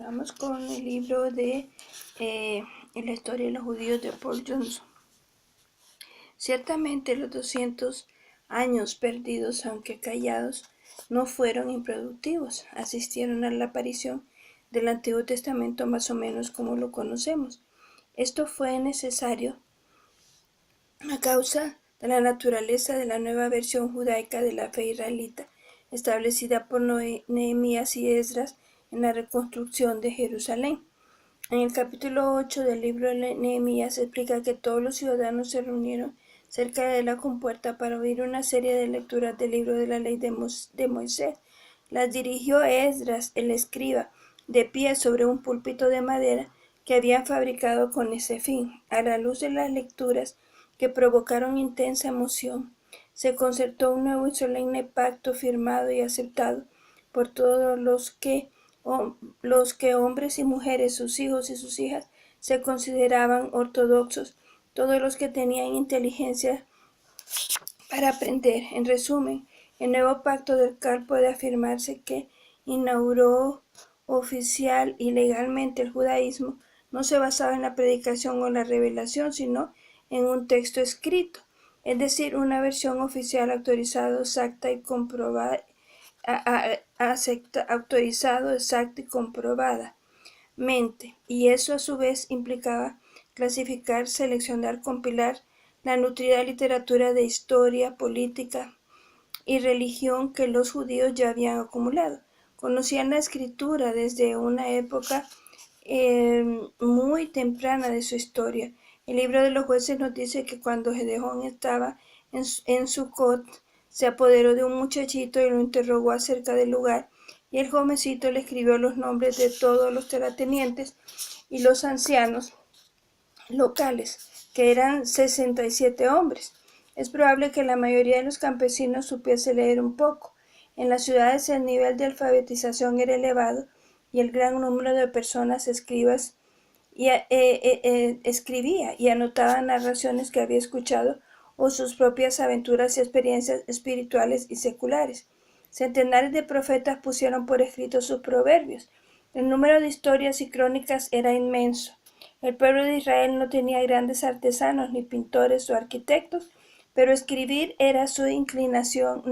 Vamos con el libro de la historia de los judíos de Paul Johnson. Ciertamente los 200 años perdidos, aunque callados, no fueron improductivos. Asistieron a la aparición del Antiguo Testamento más o menos como lo conocemos. Esto fue necesario a causa de la naturaleza de la nueva versión judaica de la fe israelita, establecida por Nehemías y Esdras en la reconstrucción de Jerusalén. En el capítulo 8 del libro de Nehemías se explica que todos los ciudadanos se reunieron cerca de la compuerta para oír una serie de lecturas del libro de la ley de Moisés. Las dirigió Esdras, el escriba, de pie sobre un púlpito de madera que habían fabricado con ese fin. A la luz de las lecturas, que provocaron intensa emoción, se concertó un nuevo y solemne pacto firmado y aceptado por todos los que hombres y mujeres, sus hijos y sus hijas, se consideraban ortodoxos, todos los que tenían inteligencia para aprender. En resumen, el nuevo pacto del cual puede afirmarse que inauguró oficial y legalmente el judaísmo no se basaba en la predicación o la revelación, sino en un texto escrito, es decir, una versión oficial autorizada, exacta y comprobada, exacta y comprobadamente, y eso a su vez implicaba clasificar, seleccionar, compilar la nutrida literatura de historia, política y religión que los judíos ya habían acumulado. Conocían la escritura desde una época muy temprana de su historia. El libro de los jueces nos dice que cuando Gedeón estaba en Sucot, se apoderó de un muchachito y lo interrogó acerca del lugar, y el jovencito le escribió los nombres de todos los terratenientes y los ancianos locales, que eran 67 hombres. Es probable que la mayoría de los campesinos supiese leer un poco. En las ciudades el nivel de alfabetización era elevado y el gran número de personas escribía y anotaba narraciones que había escuchado o sus propias aventuras y experiencias espirituales y seculares. Centenares de profetas pusieron por escrito sus proverbios. El número de historias y crónicas era inmenso. El pueblo de Israel no tenía grandes artesanos, ni pintores o arquitectos, pero escribir era su inclinación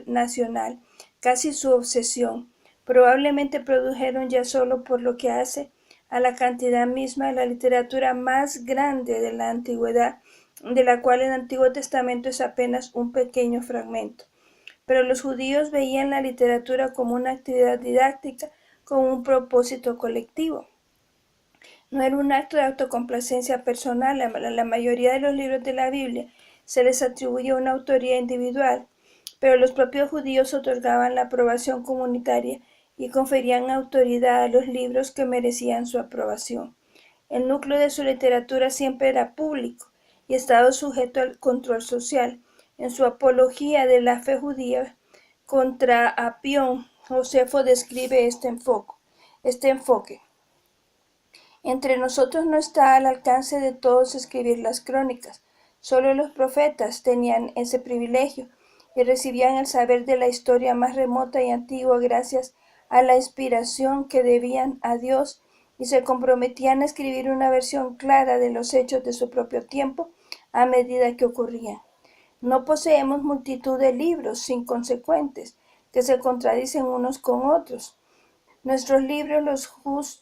nacional, casi su obsesión. Probablemente produjeron, ya solo por lo que hace a la cantidad misma, de la literatura más grande de la antigüedad, de la cual el Antiguo Testamento es apenas un pequeño fragmento. Pero los judíos veían la literatura como una actividad didáctica con un propósito colectivo. No era un acto de autocomplacencia personal. A la mayoría de los libros de la Biblia se les atribuye una autoría individual, pero los propios judíos otorgaban la aprobación comunitaria y conferían autoridad a los libros que merecían su aprobación. El núcleo de su literatura siempre era público y estaba sujeto al control social. En su apología de la fe judía contra Apión, Josefo describe este enfoque. Entre nosotros no está al alcance de todos escribir las crónicas. Solo los profetas tenían ese privilegio y recibían el saber de la historia más remota y antigua gracias a la inspiración que debían a Dios, y se comprometían a escribir una versión clara de los hechos de su propio tiempo a medida que ocurrían. No poseemos multitud de libros inconsecuentes que se contradicen unos con otros. Nuestros libros,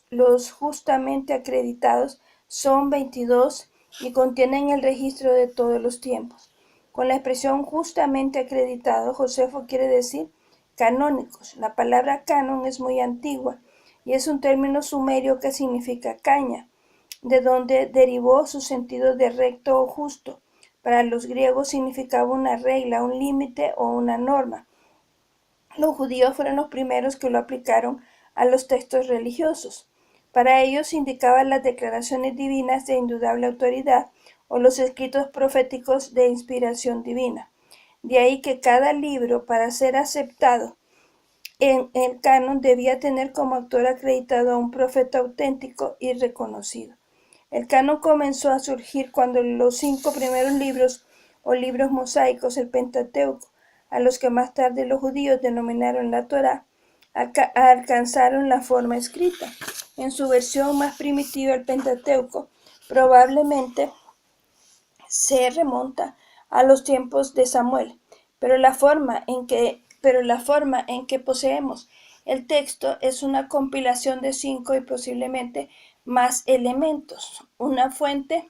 los justamente acreditados, son 22 y contienen el registro de todos los tiempos. Con la expresión justamente acreditado, Josefo quiere decir canónicos. La palabra canon es muy antigua y es un término sumerio que significa caña, de donde derivó su sentido de recto o justo. Para los griegos significaba una regla, un límite o una norma. Los judíos fueron los primeros que lo aplicaron a los textos religiosos. Para ellos indicaban las declaraciones divinas de indudable autoridad o los escritos proféticos de inspiración divina. De ahí que cada libro, para ser aceptado en el canon, debía tener como autor acreditado a un profeta auténtico y reconocido. El canon comenzó a surgir cuando los 5 primeros libros o libros mosaicos, el Pentateuco, a los que más tarde los judíos denominaron la Torá, alcanzaron la forma escrita. En su versión más primitiva, el Pentateuco probablemente se remonta a los tiempos de Samuel, pero la forma en que poseemos el texto es una compilación de 5 y posiblemente más elementos. Una fuente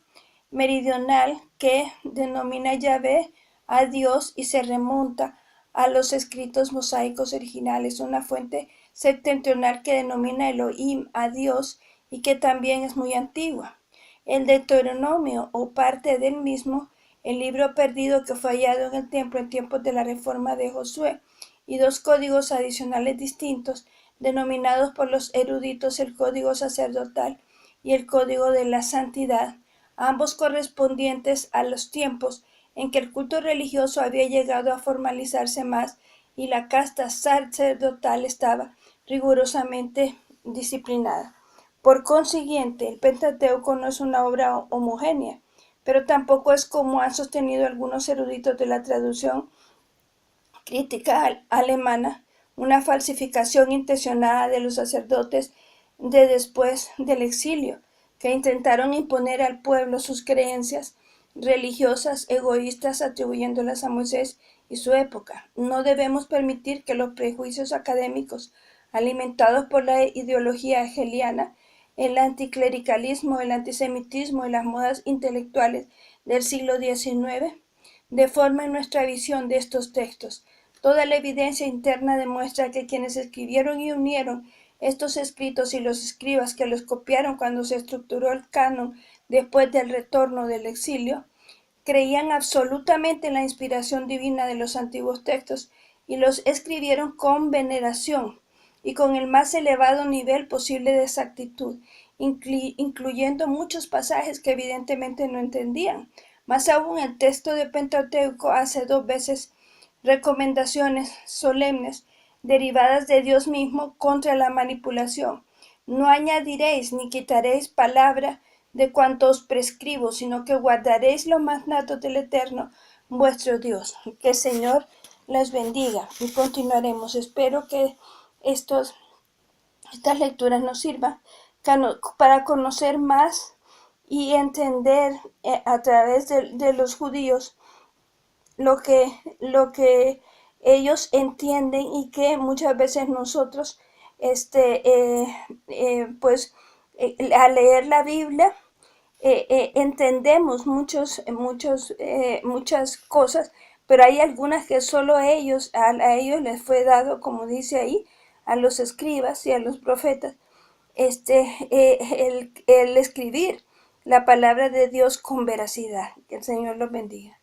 meridional que denomina Yahvé a Dios y se remonta a los escritos mosaicos originales. Una fuente septentrional que denomina Elohim a Dios y que también es muy antigua. El Deuteronomio o parte del mismo, el libro perdido que fue hallado en el templo en tiempos de la reforma de Josué, y 2 códigos adicionales distintos, denominados por los eruditos el Código Sacerdotal y el Código de la Santidad, ambos correspondientes a los tiempos en que el culto religioso había llegado a formalizarse más y la casta sacerdotal estaba rigurosamente disciplinada. Por consiguiente, el Pentateuco no es una obra homogénea, pero tampoco es, como han sostenido algunos eruditos de la traducción crítica alemana, una falsificación intencionada de los sacerdotes de después del exilio, que intentaron imponer al pueblo sus creencias religiosas egoístas atribuyéndolas a Moisés y su época. No debemos permitir que los prejuicios académicos alimentados por la ideología hegeliana, el anticlericalismo, el antisemitismo y las modas intelectuales del siglo XIX deformen nuestra visión de estos textos. Toda la evidencia interna demuestra que quienes escribieron y unieron estos escritos y los escribas que los copiaron cuando se estructuró el canon después del retorno del exilio, creían absolutamente en la inspiración divina de los antiguos textos y los escribieron con veneración y con el más elevado nivel posible de exactitud, incluyendo muchos pasajes que evidentemente no entendían. Más aún, el texto de Pentateuco hace 2 veces recomendaciones solemnes derivadas de Dios mismo contra la manipulación. No añadiréis ni quitaréis palabra de cuanto os prescribo, sino que guardaréis los mandatos del Eterno, vuestro Dios. Que el Señor les bendiga y continuaremos. Espero que estas lecturas nos sirvan para conocer más y entender a través de los judíos lo que ellos entienden y que muchas veces nosotros al leer la Biblia entendemos muchas cosas, pero hay algunas que solo a ellos les fue dado, como dice ahí, a los escribas y a los profetas, el escribir la palabra de Dios con veracidad. Que el Señor los bendiga.